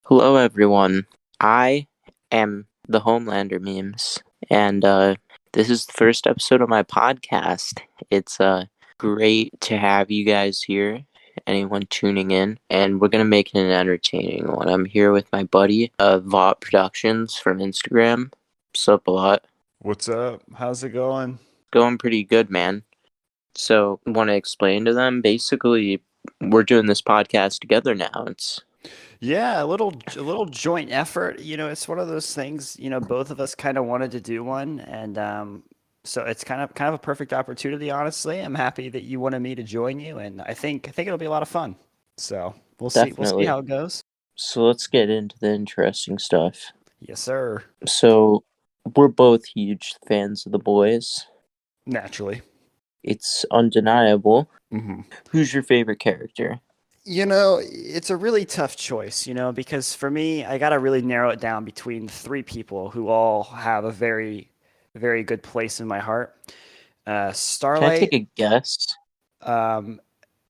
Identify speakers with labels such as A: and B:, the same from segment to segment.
A: Hello, everyone. I am the Homelander Memes, and this is the first episode of my podcast. It's great to have you guys here, anyone tuning in, and we're gonna make it an entertaining one. I'm here with my buddy, Vought Productions from Instagram. What's up, a lot?
B: What's up? How's it going?
A: Going pretty good, man. So, want to explain to them? Basically, we're doing this podcast together now. It's
B: Yeah, a little joint effort. It's one of those things, both of us kind of wanted to do one and so it's kind of a perfect opportunity, honestly. I'm happy that you wanted me to join you and I think it'll be a lot of fun. So, we'll see
A: definitely.
B: how it goes.
A: So let's get into the interesting stuff.
B: Yes, sir.
A: So we're both huge fans of the boys.
B: Naturally.
A: It's undeniable.
B: hmm
A: Who's your favorite character?
B: It's a really tough choice, because for me, I got to really narrow it down between three people who all have a very, very good place in my heart.
A: Can I take
B: Starlight,
A: a guess?
B: um,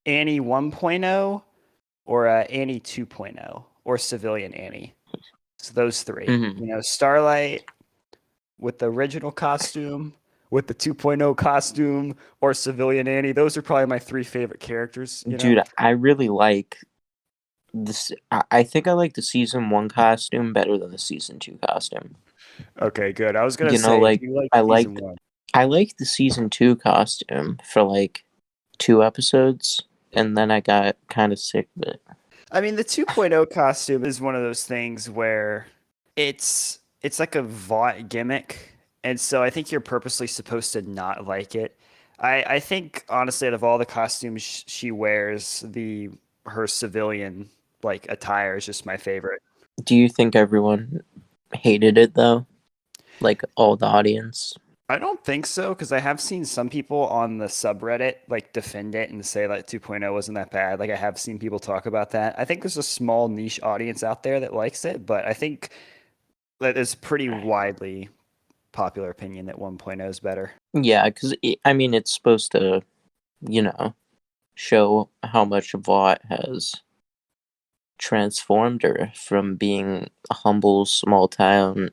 B: Annie 1.0, or Annie 2.0, or Civilian Annie. So those three.
A: Mm-hmm.
B: Starlight with the original costume, with the 2.0 costume, or Civilian Annie. Those are probably my three favorite characters.
A: Dude, I really like this. I think I like the season one costume better than the season two costume.
B: Okay, good. I was gonna
A: You know,
B: say, do
A: like
B: you like
A: I
B: season
A: like
B: one?
A: I like the season two costume for like 2 episodes, and then I got kind of sick of it.
B: I mean, the 2.0 costume is one of those things where it's like a Vought gimmick, and so I think you're purposely supposed to not like it. I think honestly, out of all the costumes she wears, the her civilian like attire is just my favorite.
A: Do you think everyone hated it though? Like all the audience?
B: I don't think so because I have seen some people on the subreddit like defend it and say like 2.0 wasn't that bad. Like I have seen people talk about that. I think there's a small niche audience out there that likes it, but I think that is pretty widely popular opinion that 1.0 is better.
A: Yeah, because I mean, it's supposed to, you know, show how much Vought has transformed her from being a humble, small town,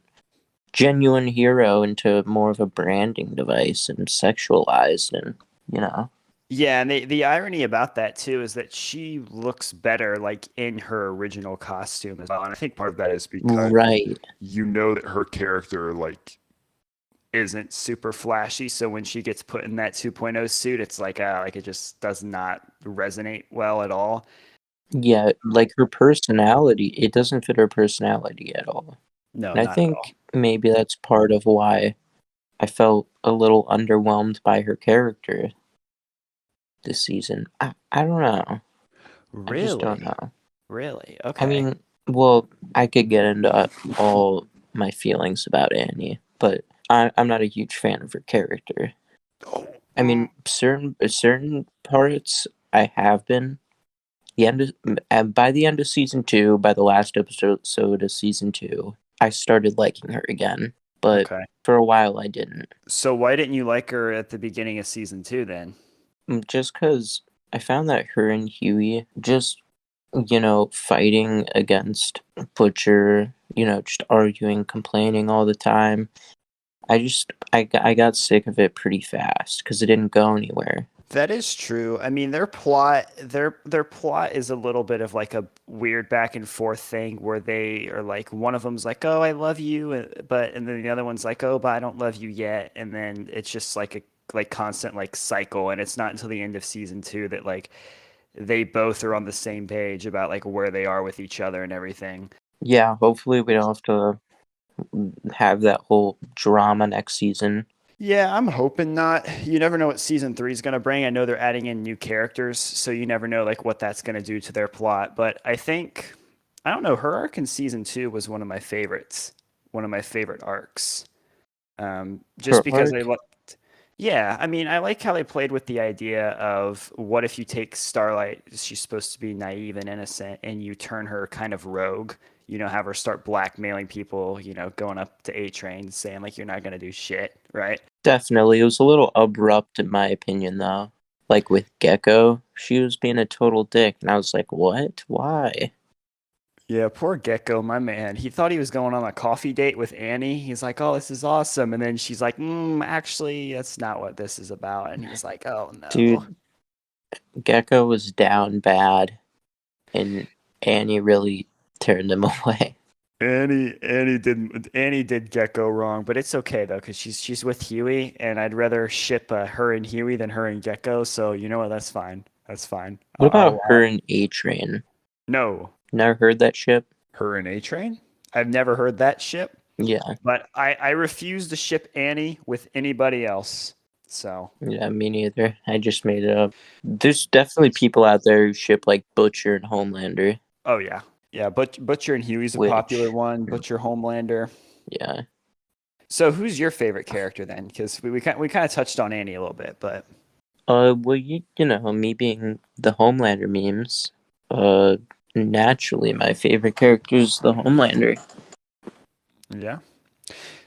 A: genuine hero into more of a branding device and sexualized, and you know.
B: Yeah, and the irony about that too is that she looks better like in her original costume as well. And I think part of that is because
A: Right.
B: you know that her character like isn't super flashy, so when she gets put in that 2.0 suit, it's like it just does not resonate well at all.
A: Yeah, like her personality, it doesn't fit her personality at all.
B: No,
A: And I
B: not at all.
A: think maybe that's part of why I felt a little underwhelmed by her character this season. I don't know. I just don't
B: Really?
A: know.
B: Really?
A: I
B: Okay.
A: mean, well, I could get into all my feelings about Annie, but I'm not a huge fan of her character.
B: Oh,
A: I mean, certain parts I have been. The end of, by the end of season two, by the last episode of season two, I started liking her again. But
B: okay.
A: for a while, I didn't.
B: So why didn't you like her at the beginning of season two then?
A: Just because I found that her and Huey just fighting against Butcher, just arguing, complaining all the time. I got sick of it pretty fast because it didn't go anywhere.
B: That is true. I mean, their plot is a little bit of like a weird back and forth thing where they are like one of them's like, "Oh, I love you," but and then the other one's like, "Oh, but I don't love you yet." And then it's just like a like constant like cycle and it's not until the end of season 2 that like they both are on the same page about like where they are with each other and everything.
A: Yeah, hopefully we don't have to have that whole drama next season.
B: Yeah, I'm hoping not. You never know what season 3 is going to bring. I know they're adding in new characters, so you never know like what that's going to do to their plot. But I don't know, her arc in season 2 was one of my favorites, one of my favorite arcs. Just
A: Her
B: because
A: arc,
B: yeah, I mean, I like how they played with the idea of what if you take Starlight, she's supposed to be naive and innocent, and you turn her kind of rogue, have her start blackmailing people, going up to A Train saying like you're not going to do shit, right?
A: definitely. It was a little abrupt in my opinion, though. Like with Gecko, she was being a total dick, and I was like, "What? Why?"
B: Yeah, poor Gecko, my man. He thought he was going on a coffee date with Annie. He's like, "Oh, this is awesome," and then she's like, "Actually, that's not what this is about." And he's like, "Oh no."
A: Dude, Gecko was down bad, and Annie really turned him away.
B: Annie did Gecko wrong, but it's okay though because she's with Huey, and I'd rather ship her and Huey than her and Gecko. So you know what? That's fine. That's fine.
A: What
B: I'll
A: about
B: allow
A: her
B: it.
A: and A-Train?
B: No,
A: Never heard that ship?
B: her and A Train. I've never heard that ship,
A: Yeah,
B: but I refuse to ship Annie with anybody else. So,
A: yeah, me neither. I just made it up. There's definitely people out there who ship like Butcher and Homelander,
B: oh yeah, yeah. Butcher and Huey's a popular
A: which,
B: one. Butcher Homelander.
A: yeah,
B: So, who's your favorite character then? Because we kind of touched on Annie a little bit, but
A: well, you know, me being the Homelander memes, naturally my favorite character is the Homelander.
B: yeah.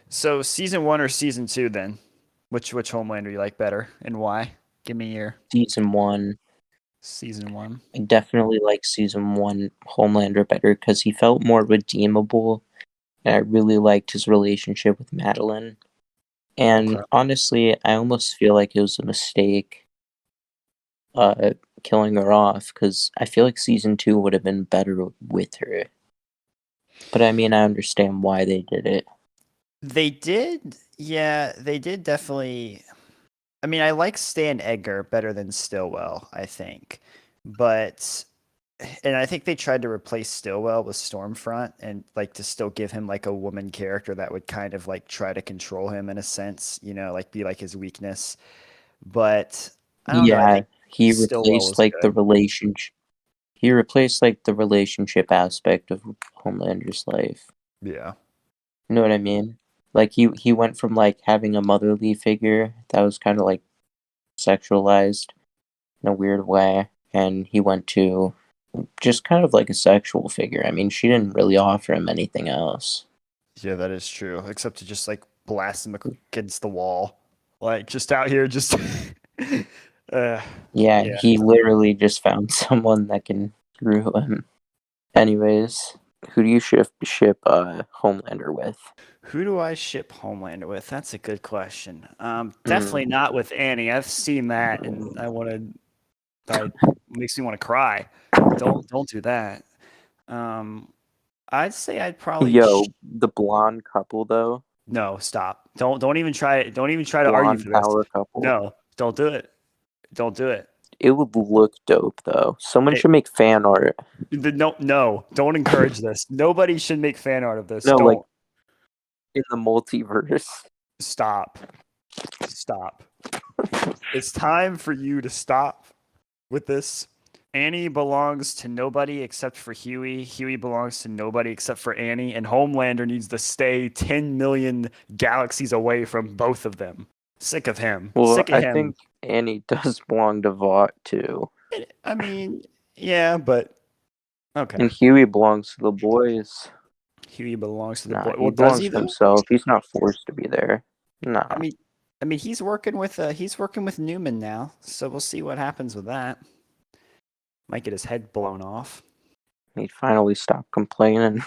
B: So, season one or season two then? Which Homelander you like better and why? Give me your
A: Season 1,
B: season one.
A: I definitely like Season 1 Homelander better because he felt more redeemable, and I really liked his relationship with Madeline. And
B: Okay.
A: honestly, I almost feel like it was a mistake uh, killing her off because I feel like Season 2 would have been better with her. But I mean, I understand why they did it.
B: They did, yeah, they did definitely. I mean, I like Stan Edgar better than Stillwell, I think. But and I think they tried to replace Stillwell with Stormfront and like to still give him like a woman character that would kind of like try to control him in a sense, like be like his weakness. But I don't know, I
A: Yeah,
B: think
A: he
B: Stillwell
A: replaced
B: was
A: like the
B: good.
A: relationship. He replaced like the relationship aspect of Homelander's life.
B: Yeah.
A: You know what I mean? Like he went from like having a motherly figure that was kind of like sexualized in a weird way, and he went to just kind of like a sexual figure. I mean, she didn't really offer him anything else.
B: Yeah, that is true. Except to just like blast him against the wall. Like just out here just uh
A: Yeah,
B: yeah.
A: he literally just found someone that can screw him. Anyways, who do you ship Homelander with?
B: Who do I ship Homelander with? That's a good question.
A: Mm,
B: Definitely not with Annie. I've seen that, and I makes me want to cry. Don't do that. Um, I'd say I'd probably
A: yo, the blonde couple though,
B: no, stop. Don't even try it. Don't even try to argue
A: blonde
B: for this.
A: power couple.
B: No, don't do it. Don't do it.
A: It would look dope though. Someone
B: It
A: should make fan art.
B: no, don't encourage this. Nobody should make fan art of this.
A: No, like
B: Don't
A: in the multiverse.
B: stop. Stop. It's time for you to stop with this. Annie belongs to nobody except for Huey. Huey belongs to nobody except for Annie. And Homelander needs to stay 10 million galaxies away from both of them. Sick of him.
A: Well,
B: Sick of
A: I
B: him.
A: think Annie does belong to Vought too,
B: I mean, yeah, but okay.
A: and Huey belongs to the boys.
B: Huey belongs to the
A: Nah,
B: boy.
A: he
B: Well, does
A: belongs
B: he
A: to
B: though?
A: himself. He's not forced to be there.
B: I
A: Nah,
B: mean, he's working with Newman now, so we'll see what happens with that. Might get his head blown off.
A: he finally stopped complaining.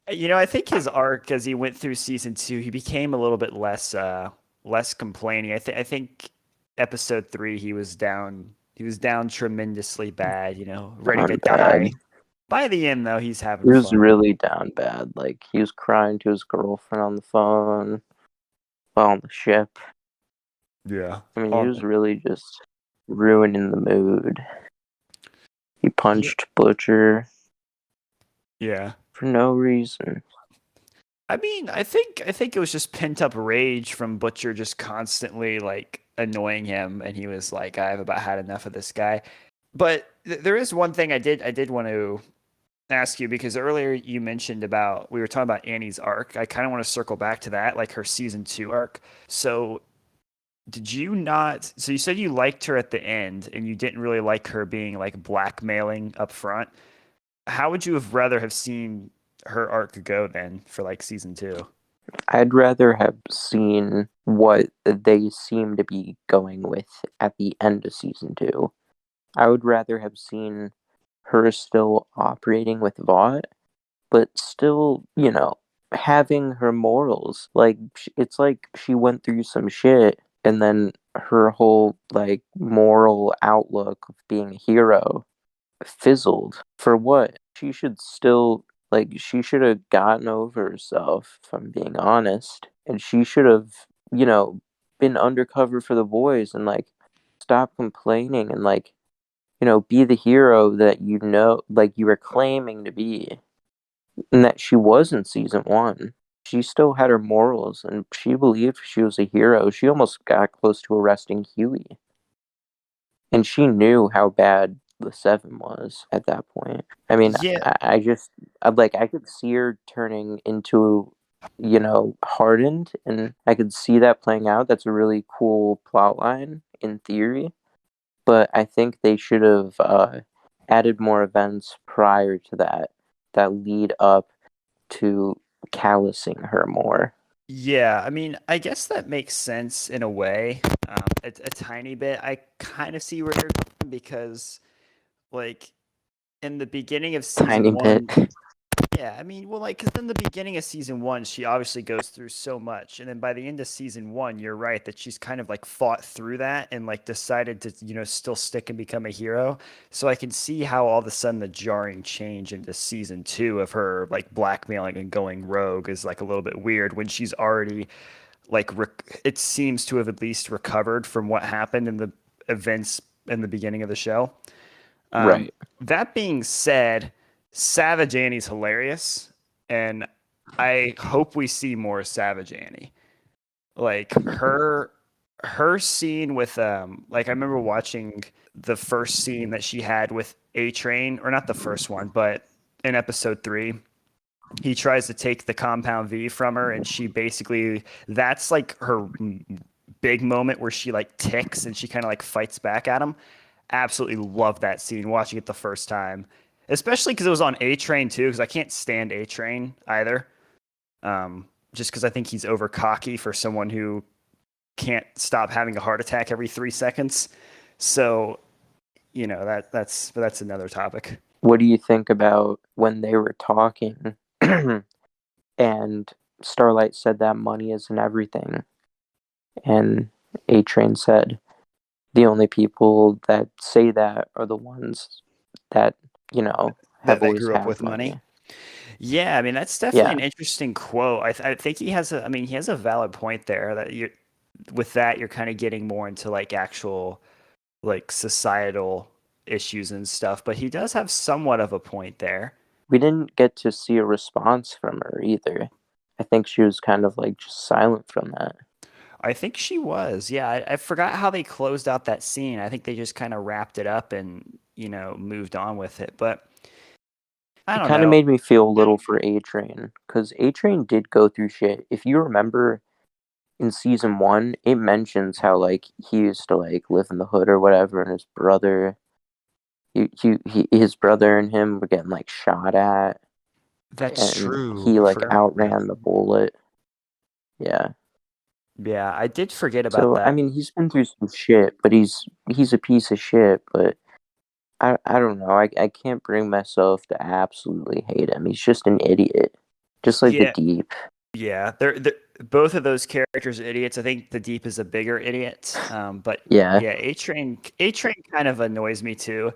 B: I think his arc as he went through season two, he became a little bit less complaining. I think episode three he was down tremendously bad, ready to
A: Down bad.
B: die. By the end though, he's
A: He
B: having
A: was
B: fun.
A: really down bad. Like he was crying to his girlfriend on the phone while on the ship.
B: Yeah.
A: I mean, he
B: Oh,
A: was really just ruining the mood. He
B: yeah.
A: punched Butcher
B: Yeah.
A: for no reason.
B: I mean, I think it was just pent up rage from Butcher just constantly like annoying him, and he was like, "I've about had enough of this guy." But there is one thing I did want to ask you because earlier you mentioned about we were talking about Annie's arc. I kind of want to circle back to that, like her season two arc. So did you not? So you said you liked her at the end, and you didn't really like her being like blackmailing up front. How would you have rather have seen her arc go then for like season two?
A: I'd rather have seen what they seem to be going with at the end of season 2. I would rather have seen her still operating with Vought, but still, having her morals. Like, it's like she went through some shit, and then her whole, like, moral outlook of being a hero fizzled. For what? She should still, like, she should have gotten over herself, if I'm being honest. And she should have, you know, been undercover for the boys and, like, stop complaining and, like, be the hero that like, you were claiming to be. And that she was in season one. She still had her morals and she believed she was a hero. She almost got close to arresting Huey. And she knew how bad the Seven was at that point. I mean,
B: Yeah,
A: I could see her turning into, hardened, and I could see that playing out. That's a really cool plot line in theory, but I think they should have added more events prior to that lead up to callousing her more.
B: yeah. I mean, I guess that makes sense in a way, a tiny bit. I kind of see where you're going because, like, in the beginning of
A: Tiny
B: season
A: bit.
B: one, yeah, I mean, well, like, because in the beginning of season one, she obviously goes through so much, and then by the end of season one, you're right that she's kind of like fought through that and like decided to, still stick and become a hero. So I can see how all of a sudden the jarring change into season two of her like blackmailing and going rogue is like a little bit weird when she's already like it seems to have at least recovered from what happened in the events in the beginning of the show.
A: Right.
B: That being said, Savage Annie's hilarious, and I hope we see more Savage Annie. Like her scene with like I remember watching the first scene that she had with A Train, or not the first one, but in episode 3, he tries to take the compound V from her, and she basically that's like her big moment where she like ticks and she kind of like fights back at him. Absolutely love that scene watching it the first time, especially because it was on A Train too. Because I can't stand A Train either, just because I think he's over cocky for someone who can't stop having a heart attack every 3 seconds. So that's another topic.
A: What do you think about when they were talking and Starlight said that money isn't everything? And A Train said, the only people that say that are the ones that,
B: That
A: have
B: that
A: always
B: grew up
A: had
B: with money.
A: money.
B: Yeah, I mean that's definitely
A: Yeah.
B: an interesting quote. I think he has a. I mean he has a valid point there that you with that you're kind of getting more into like actual like societal issues and stuff, but he does have somewhat of a point there.
A: We didn't get to see a response from her either. I think she was kind of like just silent from that.
B: I think she was. Yeah, I forgot how they closed out that scene. I think they just kind of wrapped it up and, moved on with it. But I
A: It
B: don't
A: kind of
B: know.
A: made me feel a little for A Train because A Train did go through shit. If you remember in season one, it mentions how like he used to like live in the hood or whatever, and his brother and him were getting like shot at,
B: That's
A: and
B: true.
A: he
B: I
A: like
B: forgot about that.
A: outran the bullet. Yeah.
B: Yeah, I did forget about
A: So I
B: that.
A: mean, he's been through some shit, but he's a piece of shit. But I don't know. I can't bring myself to absolutely hate him. He's just an idiot, just like the
B: Yeah,
A: Deep.
B: yeah. They're both of those characters are idiots. I think the Deep is a bigger idiot. But
A: Yeah,
B: yeah, A Train kind of annoys me too.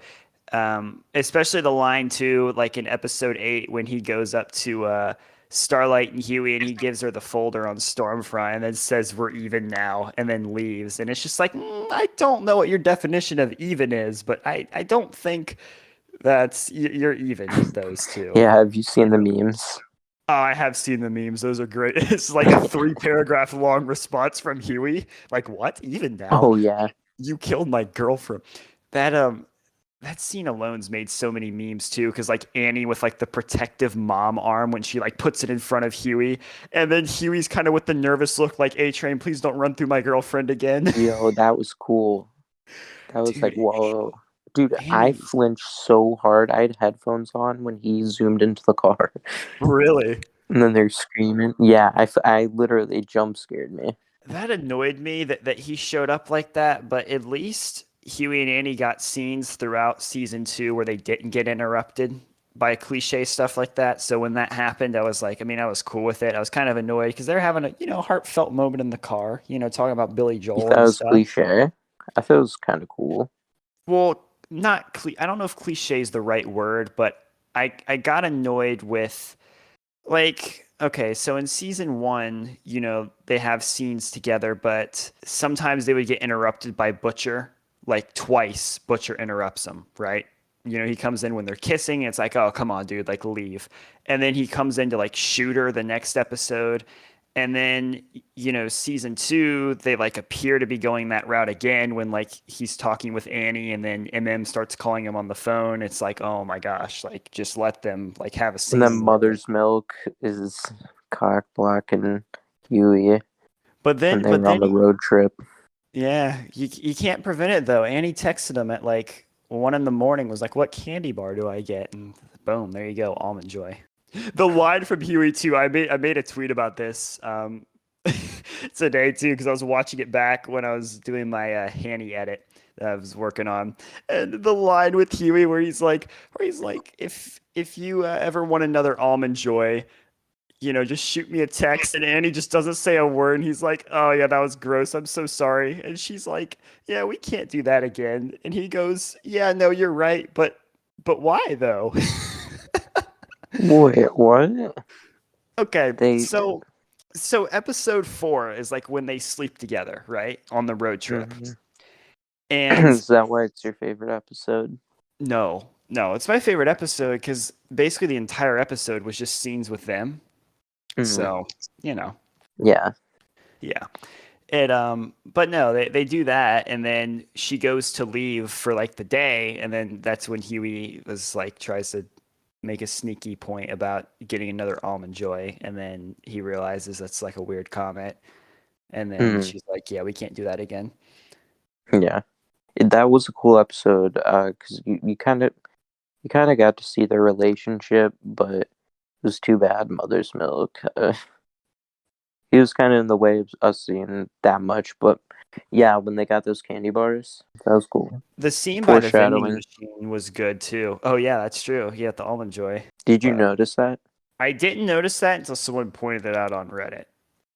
B: Especially the line too, like in episode 8 when he goes up to Starlight and Huey and he gives her the folder on Stormfront and then says we're even now and then leaves. And it's just like, I don't know what your definition of even is, but I don't think you're even with those two.
A: yeah. Have you seen the memes?
B: Oh, I have seen the memes. Those are great. It's like a 3 paragraph long response from Huey. Like, what? Even now?
A: Oh yeah.
B: You killed my girlfriend. That that scene alone's made so many memes too, because like Annie with like the protective mom arm when she like puts it in front of Huey, and then Huey's kind of with the nervous look, like A Train, please don't run through my girlfriend again.
A: Yo, that was cool. That was like,
B: Dude,
A: whoa. Dude, I
B: Annie,
A: flinched so hard. I had headphones on when he zoomed into the car.
B: really?
A: And then they're screaming. Yeah, I literally jump scared me.
B: That annoyed me that he showed up like that, but at least Huey and Annie got scenes throughout season 2 where they didn't get interrupted by cliche stuff like that. So when that happened, I was like, I mean, I was cool with it. I was kind of annoyed because they're having a, heartfelt moment in the car, talking about Billy
A: You
B: Joel
A: thought it
B: and
A: was
B: stuff.
A: cliche? I thought it was kind of cool.
B: Well, not I don't know if cliche is the right word, but I got annoyed with, like, okay, so in season 1, they have scenes together, but sometimes they would get interrupted by Butcher, like twice. Butcher interrupts them, right? He comes in when they're kissing, and it's like, oh, come on, dude, like, leave. And then he comes in to like shoot her the next episode. And then, season 2, they like appear to be going that route again when like he's talking with Annie, and then starts calling him on the phone. It's like, oh my gosh, like, just let them like have a
A: And then
B: scene where.
A: Mother's Milk is cock blocking Huey
B: But
A: when
B: then,
A: they
B: but
A: were on
B: then,
A: the road trip.
B: yeah, you can't prevent it though. Annie texted him at like 1 in the morning, was like, "What candy bar do I get?" And boom, there you go, Almond Joy. The line from Huey too. I made a tweet about this today too because I was watching it back when I was doing my Hanny edit that I was working on, and the line with Huey where he's like, if you ever want another Almond Joy, just shoot me a text. And Annie just doesn't say a word. And he's like, oh, yeah, that was gross. I'm so sorry. And she's like, yeah, we can't do that again. And he goes, yeah, no, you're right. But why though?
A: Wait, what?
B: Okay.
A: They
B: So episode 4 is like when they sleep together, right? On the road trip.
A: Mhm.
B: And
A: Is that why it's your favorite episode?
B: no, no, it's my favorite episode because basically the entire episode was just scenes with them.
A: Mhm.
B: So, you know,
A: Yeah.
B: yeah. But no, they do that, and then she goes to leave for like the day, and then that's when Huey was like tries to make a sneaky point about getting another almond joy, and then he realizes that's like a weird comment, and then
A: Mhm.
B: she's like, "Yeah, we can't do that again."
A: Yeah. That was a cool episode because you kind of got to see their relationship, but it was too bad Mother's Milk. He was kind of in the way of us seeing that much, but yeah, when they got those candy bars, that was cool.
B: The scene by the vending
A: Foreshadowing.
B: machine was good too. Oh yeah, that's true. He had the almond joy,
A: Did you
B: but
A: notice that?
B: I didn't notice that until someone pointed it out on Reddit.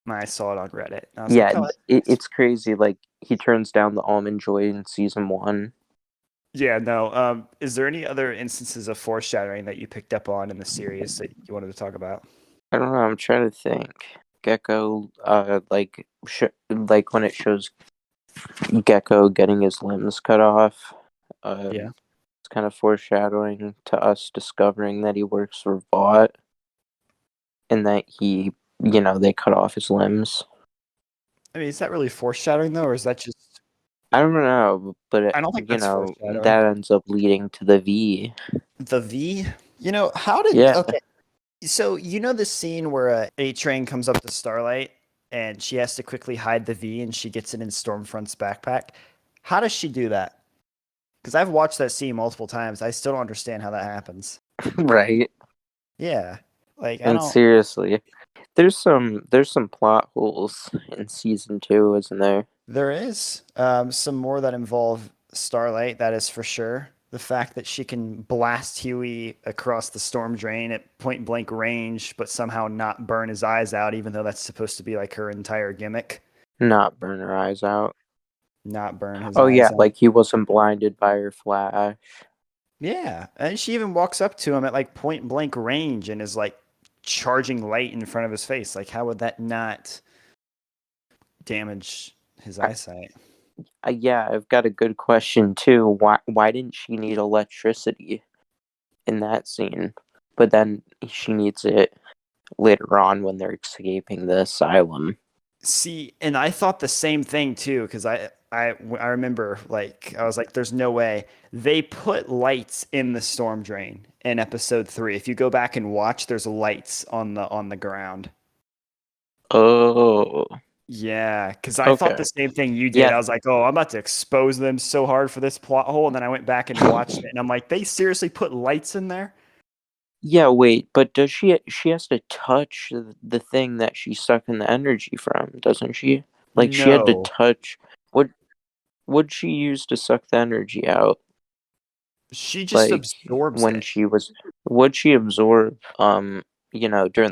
B: And I saw it on Reddit, and I was like,
A: Yeah,
B: "Oh, that's nice."
A: it's crazy. Like he turns down the almond joy in season 1.
B: Yeah, no. Is there any other instances of foreshadowing that you picked up on in the series that you wanted to talk about?
A: I don't know. I'm trying to think. Gecko, like when it shows Gecko getting his limbs cut off.
B: Yeah.
A: It's kind of foreshadowing to us discovering that he works for Vought and that they cut off his limbs.
B: I mean, is that really foreshadowing though, or is that just?
A: I don't know, but
B: I don't think that's foreshadowing.
A: that ends up leading to the V.
B: The V. How did?
A: Yeah,
B: Okay, so the scene where A Train comes up to Starlight and she has to quickly hide the V, and she gets it in Stormfront's backpack. How does she do that? Because I've watched that scene multiple times. I still don't understand how that happens.
A: right.
B: Yeah, like I
A: And
B: don't.
A: seriously, there's some plot holes in season 2, isn't there?
B: There is some more that involve Starlight, that is for sure. The fact that she can blast Huey across the storm drain at point blank range, but somehow not burn his eyes out, even though that's supposed to be like her entire gimmick.
A: Not burn her eyes out.
B: Not burn his
A: Oh yeah,
B: eyes out.
A: like he wasn't blinded by her flash.
B: Yeah. And she even walks up to him at like point blank range and is like charging light in front of his face. Like, how would that not damage his eyesight?
A: Yeah, I've got a good question too. Why didn't she need electricity in that scene? But then she needs it later on when they're escaping the asylum.
B: See, and I thought the same thing too, because I remember, like, I was like, "There's no way." They put lights in the storm drain in episode 3. If you go back and watch, there's lights on the ground.
A: Oh,
B: Yeah, because I thought
A: okay.
B: the same thing you did.
A: Yeah,
B: I was like, "Oh, I'm about to expose them so hard for this plot hole," and then I went back and watched it, and I'm like, "They seriously put lights in there?"
A: yeah. Wait, but does she has to touch the thing that she's sucking the energy from, doesn't she? Like she had to
B: No.
A: touch what? what'd she use to suck the energy out?
B: She just
A: Like
B: absorbs
A: when
B: it.
A: she was, what'd she absorb? During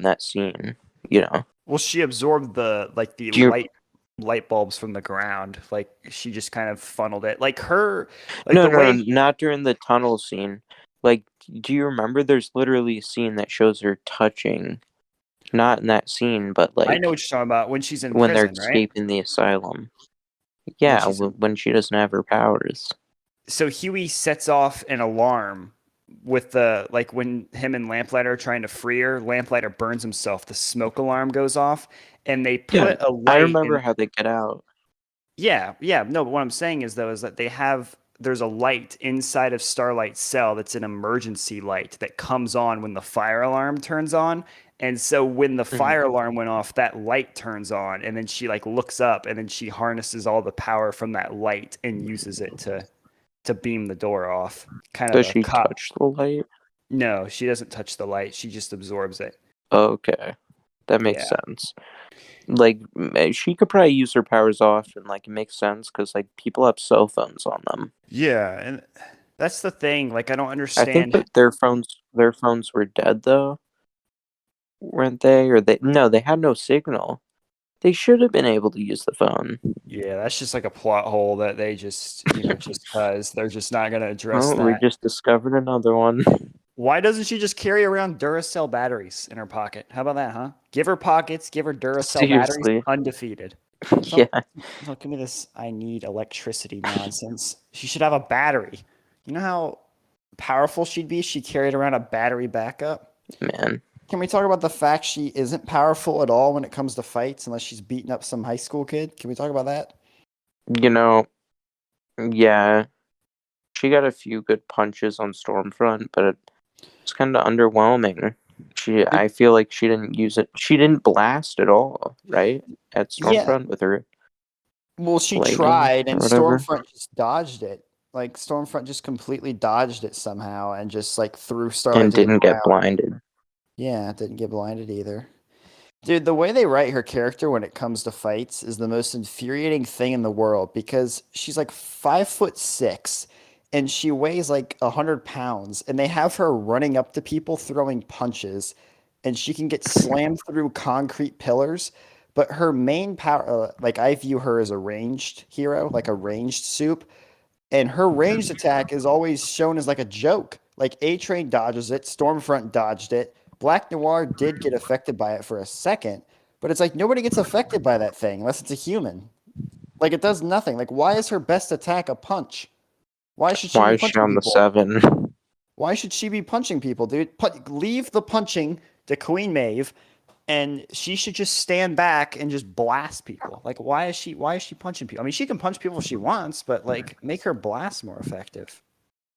A: that scene. You know,
B: Well, she absorbed the
A: do you?
B: light bulbs from the ground. Like she just kind of funneled it. Like her, like
A: No,
B: the
A: no,
B: way.
A: no, not during the tunnel scene. Like, do you remember? There's literally a scene that shows her touching. Not in that scene, but
B: I know
A: like
B: what you're talking about when she's in
A: when they're
B: prison, right?
A: escaping the asylum.
B: When
A: Yeah,
B: she's in.
A: when she doesn't have her powers.
B: So Huey sets off an alarm with the like when him and Lamplighter are trying to free her. Lamplighter burns himself. The smoke alarm goes off, and they
A: Yeah,
B: put a
A: I
B: light
A: remember
B: in.
A: how they get out.
B: Yeah, yeah. No, but what I'm saying is though is that there's a light inside of Starlight's cell that's an emergency light that comes on when the fire alarm turns on. And so when the
A: Mhm.
B: fire alarm went off, that light turns on, and then she like looks up, and then she harnesses all the power from that light and uses it to beam the door off. Kind of
A: Does
B: a
A: she
B: cop.
A: touch the light?
B: No, she doesn't touch the light. She just absorbs it.
A: Okay, that makes
B: Yeah.
A: sense. Like, she could probably use her powers off, and like it makes sense because like people have cell phones on them.
B: Yeah, and that's the thing. Like I don't
A: I think
B: understand.
A: that their phones were dead though, weren't they? Or they no, they had no signal. They should have been able to use the phone.
B: Yeah, that's just like a plot hole that they just, just cause they're just not going to address
A: Well, we
B: that.
A: just discovered another one.
B: Why doesn't she just carry around Duracell batteries in her pocket? How about that, huh? Give her pockets, give her Duracell batteries,
A: Seriously.
B: undefeated. Don't,
A: Yeah,
B: don't give me this I need electricity nonsense. She should have a battery. You know how powerful she'd be if she carried around a battery backup?
A: man.
B: Can we talk about the fact she isn't powerful at all when it comes to fights unless she's beating up some high school kid? Can we talk about that?
A: You know, yeah, she got a few good punches on Stormfront, but it's kind of underwhelming. I feel like she didn't use it. She didn't blast at all, right? At
B: Yeah,
A: Stormfront with her
B: well, she
A: lightning
B: tried,
A: or
B: and
A: whatever,
B: Stormfront just dodged it. Like Stormfront just completely dodged it somehow, and just like threw Starlight
A: and
B: to the
A: didn't get
B: ground.
A: blinded.
B: Yeah, didn't get blinded either. Dude, the way they write her character when it comes to fights is the most infuriating thing in the world because she's like 5'6" and she weighs like 100 pounds, and they have her running up to people throwing punches, and she can get slammed through concrete pillars. But her main power, like I view her as a ranged hero, like a ranged soup, and her ranged attack is always shown as like a joke. Like A Train dodges it, Stormfront dodged it. Black Noir did get affected by it for a second, but it's like nobody gets affected by that thing unless it's a human. Like it does nothing. Like why is her best attack a punch? Why should she
A: Why
B: be
A: is she
B: punching
A: on the
B: people?
A: 7?
B: Why should she be punching people, dude? Leave the punching to Queen Maeve, and she should just stand back and just blast people. Like why is she punching people? I mean, she can punch people if she wants, but like make her blast more effective.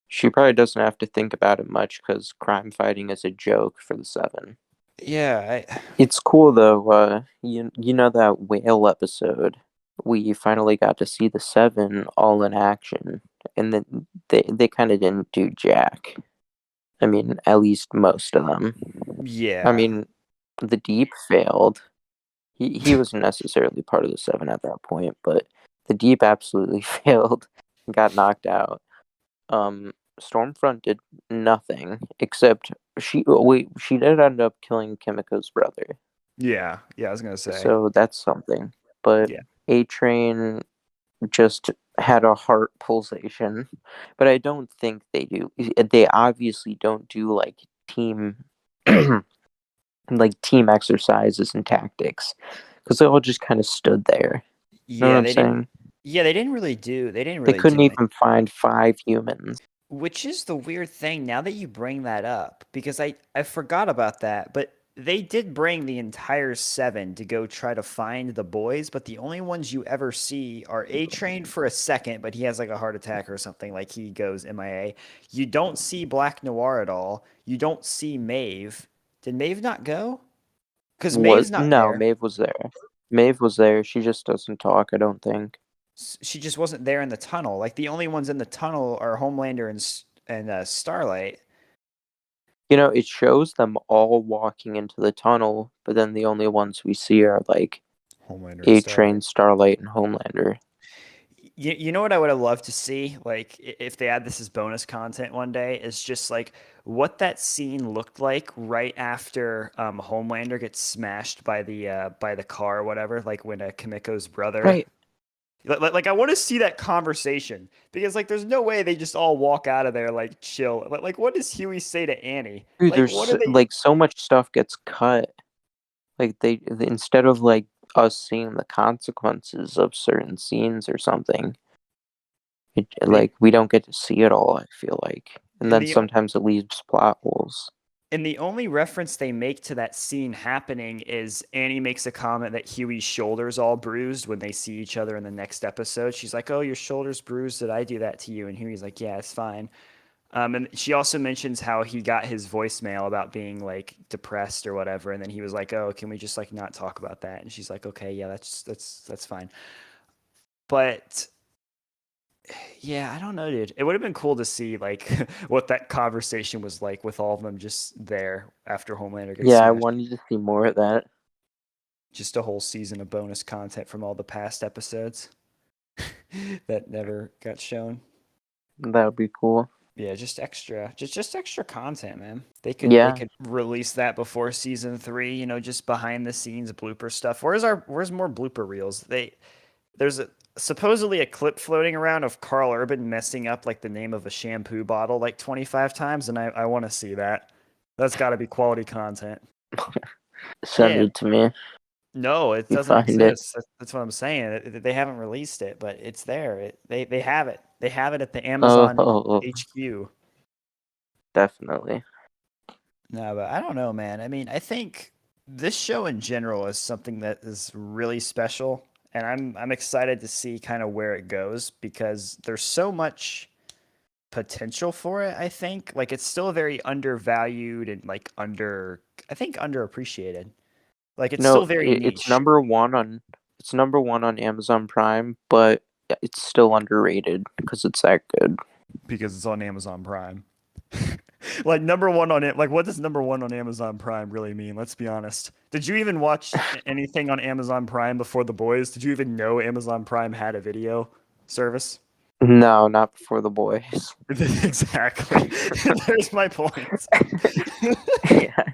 A: She probably doesn't have to think about it much because crime fighting is a joke for the 7.
B: Yeah,
A: It's cool though. You know that whale episode? We finally got to see the 7 all in action, and then they kind of didn't do jack. I mean, at least most of them. I
B: yeah,
A: mean, the Deep failed. He wasn't necessarily part of the 7 at that point, but the Deep absolutely failed and got knocked out. Stormfront did nothing except she did end up killing Kimiko's brother,
B: yeah, yeah. I was gonna say,
A: so that's something. But
B: yeah,
A: A Train just had a heart pulsation, but I don't think they do. They obviously don't do like team like team exercises and tactics because they all just kind of stood there. You know what
B: yeah.
A: I'm saying?
B: They didn't really do. They didn't
A: They
B: really
A: couldn't
B: do it.
A: even find 5 humans.
B: Which is the weird thing now that you bring that up, because I forgot about that, but they did bring the entire seven to go try to find the boys, but the only ones you ever see are A Train for a second, but he has like a heart attack or something, like he goes MIA. You don't see Black Noir at all. You don't see Maeve. Did Maeve not go? Because
A: What?
B: Maeve's not
A: No,
B: there.
A: Maeve was there. Maeve was there. She just doesn't talk, I don't think.
B: She just wasn't there in the tunnel. Like the only ones in the tunnel are Homelander and Starlight.
A: It shows them all walking into the tunnel, but then the only ones we see are like
B: Homelander and
A: A
B: Starlight.
A: Train, Starlight, and Homelander.
B: You know what I would have loved to see, like if they add this as bonus content one day, is just like what that scene looked like right after Homelander gets smashed by the car or whatever, like when Kimiko's brother.
A: Right.
B: Like I want to see that conversation because like there's no way they just all walk out of there like chill. Like what does Huey say to Annie?
A: Dude,
B: Like what are they?
A: like so much stuff gets cut. Like instead of like us seeing the consequences of certain scenes or something,
B: They
A: like we don't get to see it all, I feel like. And
B: in
A: then
B: the
A: sometimes it leaves plot holes.
B: And the only reference they make to that scene happening is Annie makes a comment that Huey's shoulder's all bruised when they see each other in the next episode. She's like, "Oh, your shoulder's bruised. Did I do that to you?" And Huey's like, "Yeah, it's fine." And she also mentions how he got his voicemail about being like depressed or whatever, and then he was like, "Oh, can we just like not talk about that?" And she's like, "Okay, yeah, that's fine." But yeah, I don't know, dude. It would have been cool to see like what that conversation was like with all of them just there after Homelander gets
A: Yeah, I
B: smashed.
A: wanted to see more of that.
B: Just a whole season of bonus content from all the past episodes that never got shown.
A: That would be cool.
B: Yeah, just extra content, man. They
A: Yeah.
B: could release that before season 3, just behind the scenes blooper stuff. Where's more blooper reels? There's supposedly a clip floating around of Carl Urban messing up like the name of a shampoo bottle like 25 times, and I want to see that. That's got to be quality content.
A: Send
B: Yeah,
A: it to me if
B: no, it
A: you
B: doesn't
A: find it.
B: exist. That's what I'm saying. They haven't released it, but it's there. They have it. They have it at the Amazon
A: Oh,
B: HQ.
A: definitely.
B: No, but I don't know, man. I mean, I think this show in general is something that is really special, and I'm excited to see kind of where it goes because there's so much potential for it, I think. Like it's still very undervalued and like I think underappreciated. Like it's
A: No,
B: still very niche
A: it's number one on Amazon Prime, but it's still underrated because it's that good.
B: because it's on Amazon Prime. Like number one on it. Like what does number one on Amazon Prime really mean? Let's be honest. Did you even watch anything on Amazon Prime before The Boys? Did you even know Amazon Prime had a video service?
A: No, not before the boys.
B: Exactly. There's my point.
A: Yeah.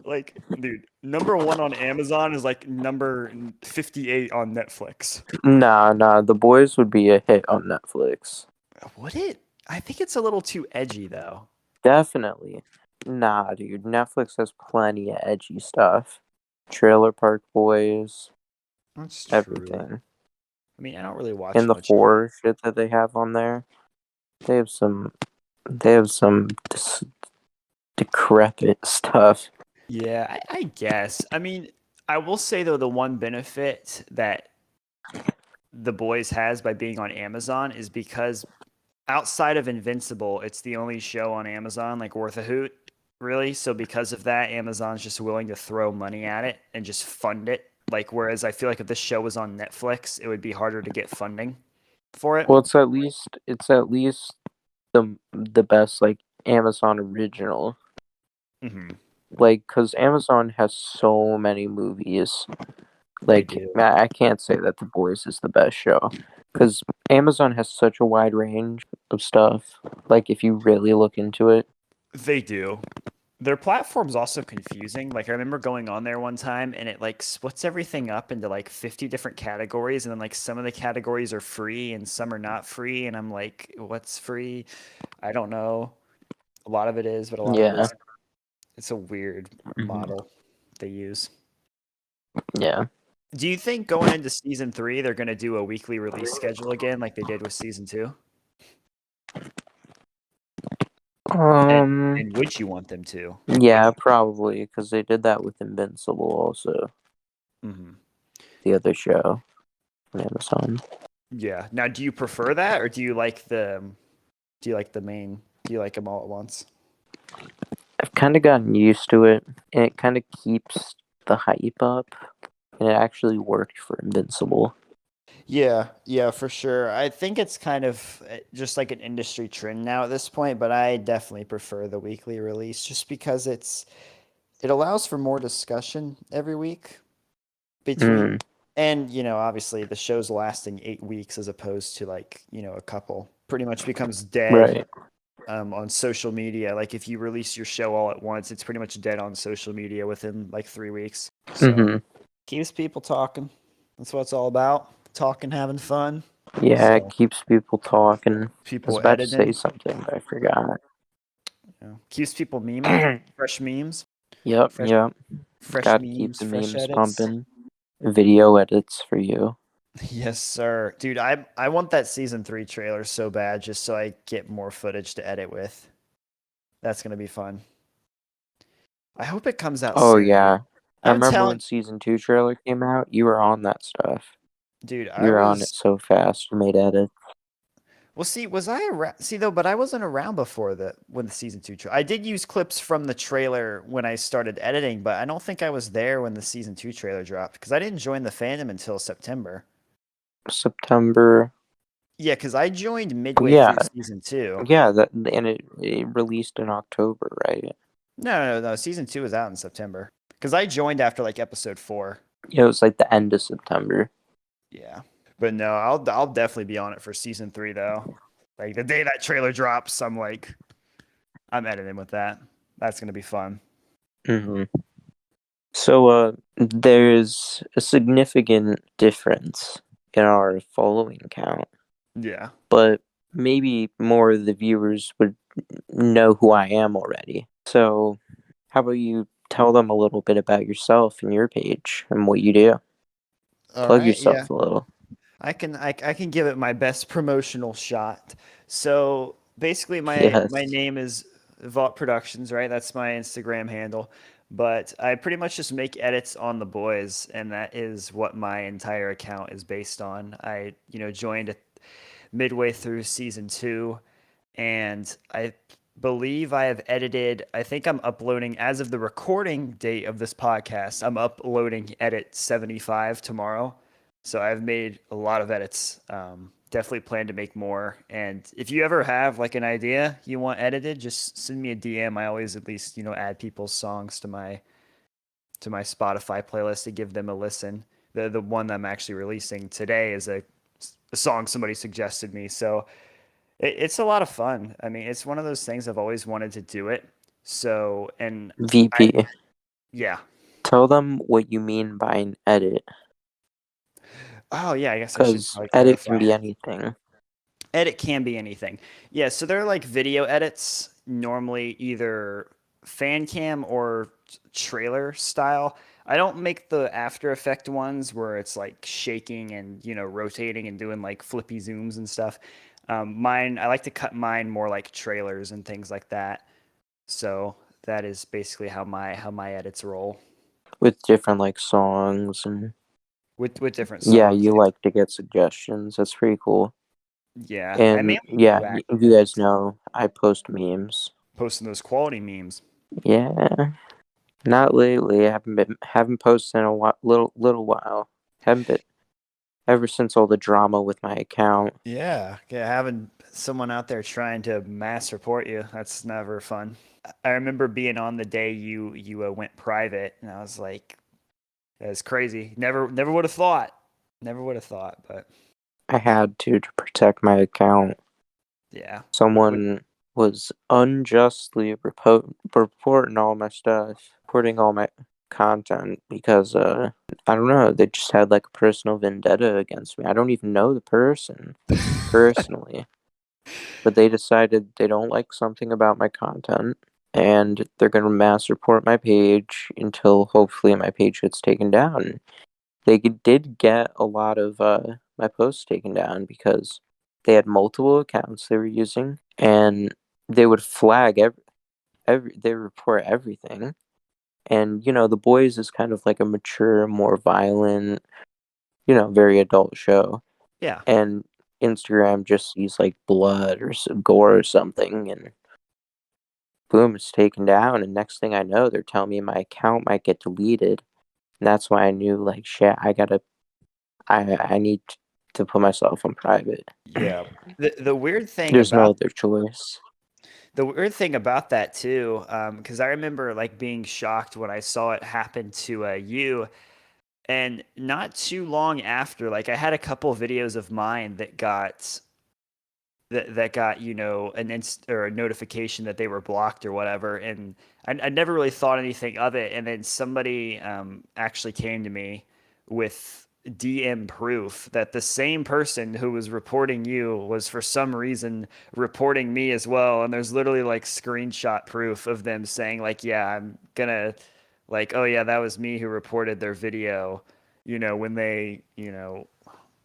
B: Like, dude, number one on Amazon is like number 58 on Netflix.
A: Nah, the boys would be a hit on Netflix.
B: Would it? I think it's a little too edgy though.
A: Definitely. Nah, dude. Netflix has plenty of edgy stuff. Trailer Park Boys,
B: That's true.
A: everything.
B: I mean, I don't really watch
A: And the
B: much.
A: horror shit that they have on there. They have some they have some decrepit stuff.
B: Yeah, I guess. I mean, I will say though, the one benefit that The Boys has by being on Amazon is because outside of Invincible, it's the only show on Amazon like worth a hoot, really. So because of that, Amazon's just willing to throw money at it and just fund it. Like whereas I feel like if this show was on Netflix, it would be harder to get funding for it.
A: Well, it's at least the best like Amazon original.
B: Hmm.
A: Like, cause Amazon has so many movies.
B: They
A: Like,
B: do.
A: I can't say that The Boys is the best show, cause Amazon has such a wide range of stuff. Like, if you really look into it.
B: They do. Their platform's also confusing. Like I remember going on there one time and it like splits everything up into like 50 different categories and then like some of the categories are free and some are not free and I'm like, what's free? I don't know. A lot of it is, but a lot of it
A: Yeah,
B: isn't. It's a weird
A: mhm,
B: model they use.
A: yeah.
B: Do you think going into season 3 they're going to do a weekly release schedule again like they did with season 2? And
A: Um,
B: and would you want them to?
A: yeah, probably, cause they did that with Invincible also,
B: Mhm.
A: the other show on Amazon.
B: Yeah. Now, do you prefer that or do you like the main? Do you like them all at once?
A: I've kind of gotten used to it, and it kind of keeps the hype up, and it actually worked for Invincible.
B: Yeah, yeah, for sure. I think it's kind of just like an industry trend now at this point, but I definitely prefer the weekly release just because it allows for more discussion every week between
A: Mm.
B: And, obviously the show's lasting 8 weeks as opposed to like, a couple. Pretty much becomes dead
A: Right.
B: on social media. Like if you release your show all at once, it's pretty much dead on social media within like 3 weeks. So
A: Mm-hmm.
B: keeps people talking. That's what it's all about. Talking, having fun.
A: Yeah, it
B: So
A: keeps people talking. I was
B: people
A: about to say
B: editing.
A: something, but I forgot.
B: Keeps people memeing. Fresh memes.
A: Yep,
B: Fresh
A: yep.
B: fresh
A: Gotta keep
B: memes.
A: the
B: Fresh
A: memes
B: edits.
A: pumping. Video edits for you.
B: Yes, sir. Dude, I want that season 3 trailer so bad just so I get more footage to edit with. That's gonna be fun. I hope it comes out
A: Oh,
B: soon, dude.
A: yeah. I
B: I'm
A: remember when
B: telling,
A: season 2 trailer came out, you were on that stuff.
B: dude,
A: You were on it so fast, you made edits.
B: well, see, was I around? See, though, but I wasn't around before when the season 2 trailer. I did use clips from the trailer when I started editing, but I don't think I was there when the season 2 trailer dropped because I didn't join the fandom until September.
A: September.
B: Yeah, because I joined
A: Oh,
B: midway
A: yeah.
B: through season 2.
A: Yeah, and it released in October, right?
B: No. Season 2 was out in September because I joined after like episode 4.
A: Yeah, it was like the end of September.
B: Yeah. But no, I'll definitely be on it for season 3 though. Like the day that trailer drops, I'm editing with that. That's gonna be fun.
A: Hmm. So, there's a significant difference in our following count,
B: Yeah.
A: but maybe more of the viewers would know who I am already. So, how about you tell them a little bit about yourself and your page and what you do?
B: All
A: Plug
B: right. Yeah.
A: yourself a little.
B: I can give it my best promotional shot. So basically my
A: Yes.
B: name is Vought Productions, right? That's my Instagram handle. But I pretty much just make edits on the boys, and that is what my entire account is based on. I, joined midway through season 2, and I believe I have edited, I think I'm uploading, as of the recording date of this podcast, I'm uploading edit 75 tomorrow. So I've made a lot of edits. Definitely plan to make more. And if you ever have like an idea you want edited, just send me a DM. I always at least, add people's songs to my Spotify playlist to give them a listen. The one that I'm actually releasing today is a song somebody suggested me. So it's a lot of fun. I mean, it's one of those things I've always wanted to do it. So, and I,
A: VP.
B: yeah.
A: Tell them what you mean by an edit,
B: Oh, yeah. I guess I should
A: because
B: probably
A: edit can
B: clarify.
A: be anything.
B: Edit can be anything. Yeah. So they're like video edits, normally either fan cam or trailer style. I don't make the After Effect ones where it's like shaking and, rotating and doing like flippy zooms and stuff. I like to cut mine more like trailers and things like that. So that is basically how my edits roll
A: With different like songs and
B: with different
A: yeah,
B: songs.
A: you like to get suggestions. That's pretty cool.
B: Yeah, I
A: And
B: mainly
A: yeah,
B: do acting
A: you guys
B: edits,
A: know I post memes.
B: posting those quality memes.
A: Yeah, not lately. I haven't posted in a little while. Haven't been ever since all the drama with my account.
B: Yeah, having someone out there trying to mass report you, that's never fun. I remember being on the day you went private, and I was like, that's crazy. Never would have thought. Never would have thought, but
A: I had to protect my account.
B: yeah. With
A: Someone was unjustly reporting all my stuff, reporting all my content because I don't know, they just had like a personal vendetta against me. I don't even know the person personally, but they decided they don't like something about my content and they're going to mass report my page until hopefully my page gets taken down. They did get a lot of my posts taken down because they had multiple accounts they were using, and they would flag they report everything. And the boys is kind of like a mature, more violent, very adult show,
B: yeah.
A: and Instagram just sees like blood or some gore or something, and boom, it's taken down. And next thing I know, they're telling me my account might get deleted. And that's why I knew like shit. I need to put myself on private.
B: Yeah. The weird thing
A: There's no
B: about
A: other choice.
B: The weird thing about that too, because I remember like being shocked when I saw it happen to you. And not too long after, like I had a couple videos of mine that got or a notification that they were blocked or whatever, and I never really thought anything of it. And then somebody actually came to me with DM proof that the same person who was reporting you was for some reason reporting me as well. And there's literally like screenshot proof of them saying like, yeah, I'm gonna like, oh yeah, that was me who reported their video, when they,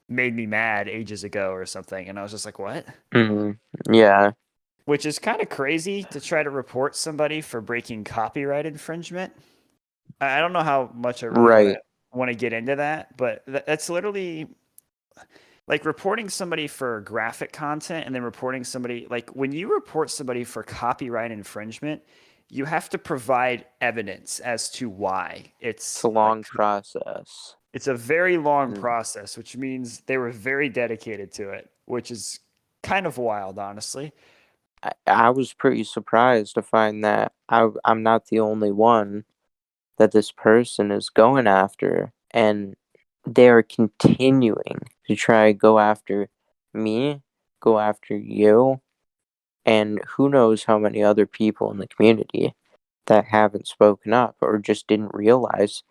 B: made me mad ages ago or something. And I was just like, what?
A: Hmm. Yeah.
B: Which is kind of crazy to try to report somebody for breaking copyright infringement. I don't know how much I really want to
A: Right.
B: get into that, but that's literally like reporting somebody for graphic content and then reporting somebody like when you report somebody for copyright infringement, you have to provide evidence as to why.
A: It's a long process.
B: It's a very long
A: And
B: process, which means they were very dedicated to it, which is kind of wild, honestly.
A: I was pretty surprised to find that I'm not the only one that this person is going after, and they are continuing to try to go after me, go after you, and who knows how many other people in the community that haven't spoken up or just didn't realize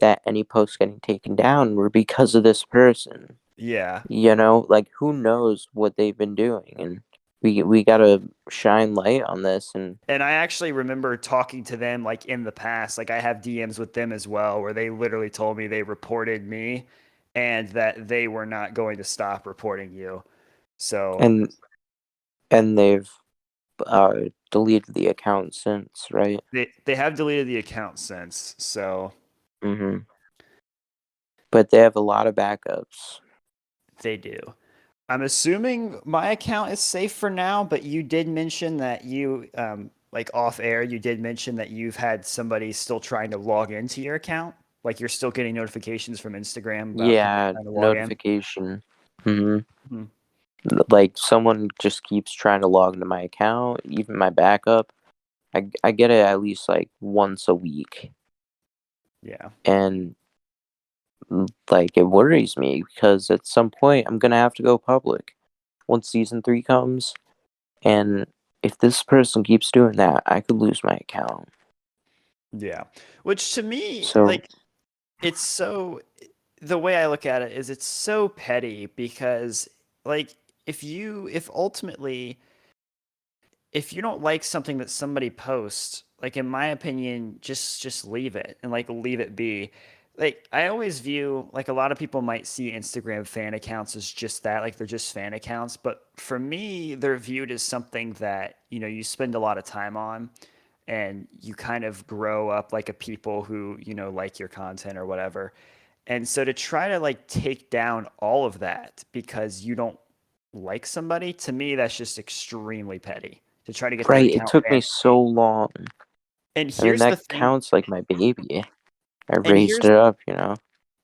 A: that any posts getting taken down were because of this person.
B: Yeah.
A: Like who knows what they've been doing, and we gotta shine light on this. And
B: And I actually remember talking to them like in the past. Like I have DMs with them as well, where they literally told me they reported me and that they were not going to stop reporting you. So
A: and and they've deleted the account since, right?
B: they have deleted the account since. So
A: Mm-hmm. But they have a lot of backups.
B: they do. I'm assuming my account is safe for now, but you did mention that like off air, you did mention that you've had somebody still trying to log into your account. Like you're still getting notifications from Instagram about people
A: Yeah,
B: trying to log in.
A: notification. Mm-hmm.
B: Hmm.
A: Like someone just keeps trying to log into my account, even my backup. I get it at least like once a week,
B: Yeah.
A: and like it worries me because at some point I'm gonna have to go public once season 3 comes, and if this person keeps doing that, I could lose my account.
B: Yeah. Which to me,
A: So
B: like, it's so, the way I look at it is it's so petty because, like, if ultimately, if you don't like something that somebody posts, like in my opinion, just leave it and like leave it be. Like I always view like a lot of people might see Instagram fan accounts as just that, like they're just fan accounts, but for me, they're viewed as something that, you spend a lot of time on and you kind of grow up like a people who, like your content or whatever. And so to try to like take down all of that because you don't like somebody, to me, that's just extremely petty to try to get their
A: right, it
B: account
A: took me
B: banned.
A: so long.
B: And
A: I mean
B: here's the
A: that
B: thing,
A: counts like my baby. I
B: and
A: raised
B: here's
A: it up.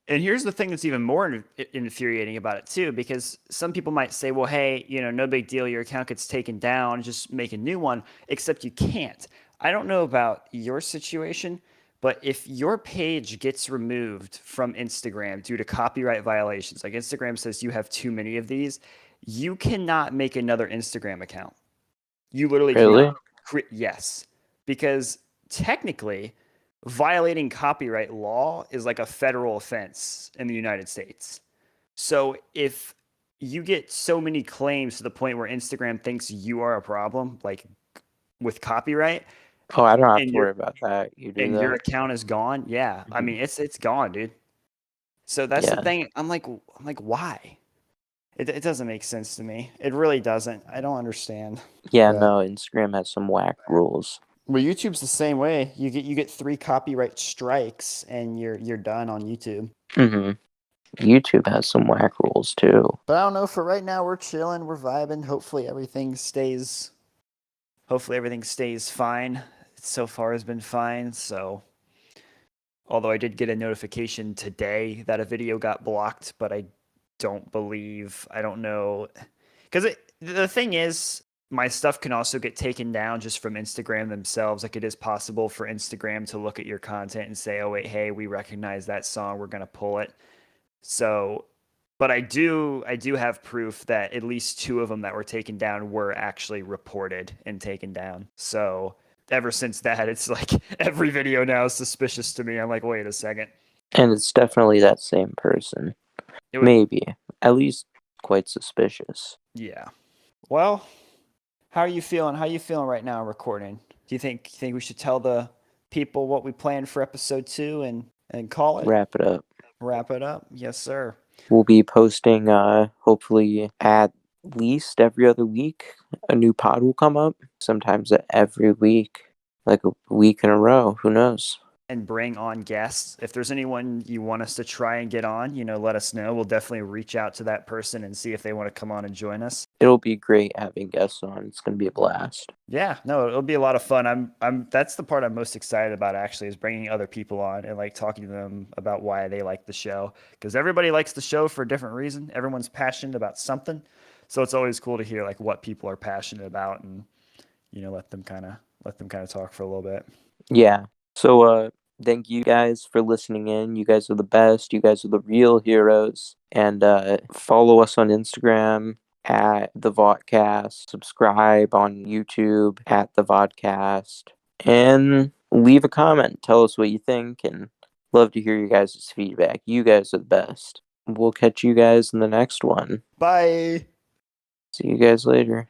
B: and here's the thing that's even more infuriating about it too, because some people might say, well, hey, no big deal. Your account gets taken down, just make a new one, except you can't. I don't know about your situation, but if your page gets removed from Instagram due to copyright violations, like Instagram says you have too many of these, you cannot make another Instagram account. You literally cannot.
A: Really?
B: Yes, because technically, violating copyright law is like a federal offense in the United States. So if you get so many claims to the point where Instagram thinks you are a problem, like with copyright,
A: Oh, I don't have
B: and
A: to
B: your
A: worry about that. You do
B: and your
A: that.
B: account is gone, yeah, I
A: Hmm.
B: mean it's gone, dude. So that's the
A: Yeah.
B: thing. I'm like, why? It doesn't make sense to me. It really doesn't. I don't understand.
A: Yeah,
B: But
A: no, Instagram has some whack rules.
B: well, YouTube's the same way. You get three copyright strikes and you're done on YouTube.
A: Hmm. YouTube has some whack rules too.
B: But I don't know. For right now, we're chilling, we're vibing. Hopefully everything stays fine. So far has been fine. So although I did get a notification today that a video got blocked, but I don't know because the thing is my stuff can also get taken down just from Instagram themselves. Like it is possible for Instagram to look at your content and say, "Oh wait, hey, we recognize that song. We're gonna pull it." So, but I do have proof that at least two of them that were taken down were actually reported and taken down. So ever since that, it's like every video now is suspicious to me. I'm like, wait a second.
A: And it's definitely that same person.
B: It would,
A: Maybe. At least quite suspicious.
B: yeah. Well, how are you feeling? How are you feeling right now recording? Do you think we should tell the people what we planned for episode 2 and call it?
A: Wrap it up.
B: Wrap it up? Yes, sir.
A: We'll be posting, hopefully, at least every other week. A new pod will come up. Sometimes every week. Like a week in a row. Who knows?
B: And bring on guests. If there's anyone you want us to try and get on, let us know. We'll definitely reach out to that person and see if they want to come on and join us.
A: It'll be great having guests on. It's going to be a blast.
B: Yeah, no, it'll be a lot of fun. I'm that's the part I'm most excited about actually is bringing other people on and like talking to them about why they like the show because everybody likes the show for a different reason. Everyone's passionate about something. So it's always cool to hear like what people are passionate about and let them kind of talk for a little bit.
A: Yeah. So, thank you guys for listening in. You guys are the best. You guys are the real heroes. And follow us on Instagram at the Vodcast. Subscribe on YouTube at the Vodcast. And leave a comment. Tell us what you think. And love to hear you guys' feedback. You guys are the best. We'll catch you guys in the next one.
B: Bye.
A: See you guys later.